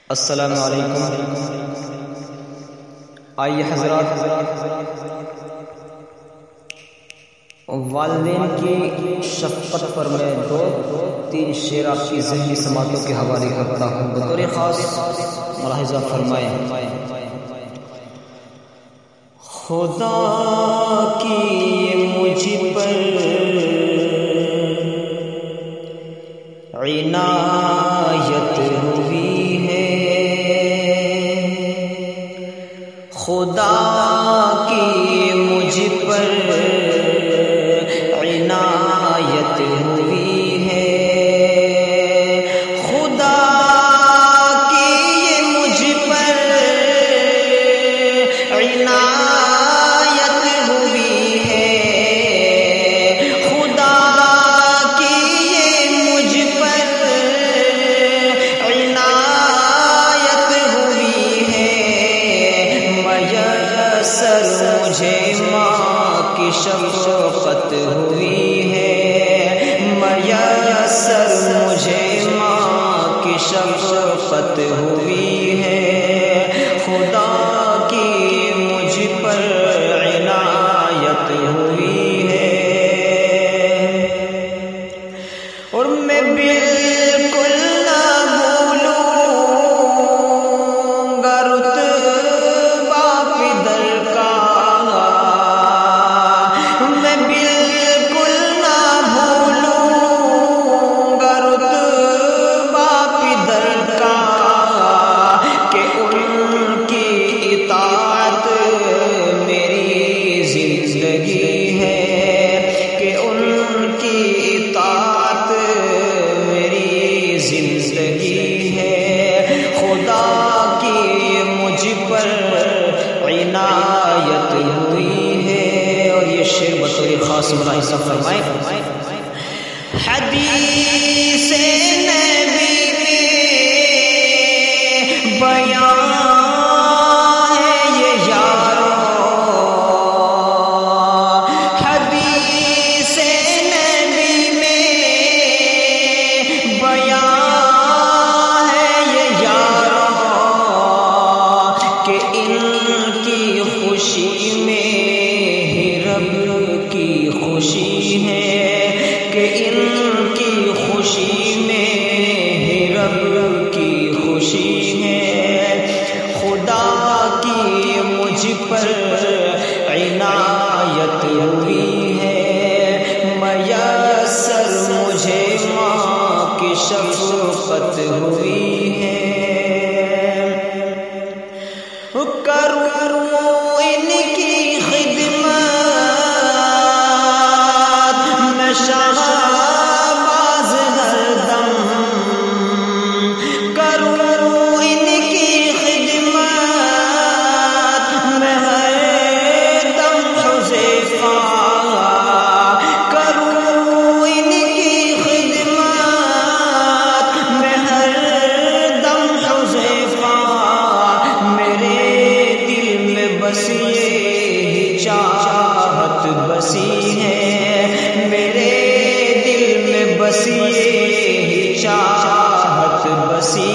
السلام علیکم۔ آئیے حضرات، والدین کی شفقت پر میں دو تین شعر آپ کی ذہنی سماعتوں کے حوالے کرتا ہوں، بطور خاص ملاحظہ فرمائیں۔ خدا کی مجھ پر عنایت ہوئی ہے، خدا کی مجھ پر عنایت ہوئی ہے، خدا کی مجھ پر عنایت ہوئی ہے، خدا کی مجھ پر عنایت ہوئی ہے، میسر مجھے ماں کی شفقت ہوئی ہے، میسر مجھے ماں کی شفقت ہوئی ہے، خدا کی مجھ پر عنایت ہوئی ہے، اور میں بالکل نہ بھولوں گا رتبہ پدر کا، میں بالکل نہ بھولوں گا رتبہ پدر کا، کہ ان کی اطاعت میری زندگی ہے، کہ ان کی اطاعت میری زندگی ہے، خدا کی مجھ پر عنایت ہوئی ہے۔ اور یہ شعر بطور خاص ملاحظہ فرمائیں۔ حدیث نبی میں بیان ہے یہ یارو، حدیث نبی میں بیان ہے یہ یارو، کہ ان کی خوشی میں ہی رب کی خوشی ہے، کہ ان کی خوشی میں ہی رب کی خوشی ہے، خدا کی مجھ پر عنایت ہوئی ہے، میسر مجھے ماں کی شفقت ہوئی ہے، کروں ان کی خدمت میں شہباز ہر دم، کروں ان کی خدمت میں ہر دم حذیفہ، کروں ان کی خدمت میں ہر دم حذیفہ، میرے دل میں بس یہ چاہت بسی ہے، میرے دل میں بس یہ چاہت بسی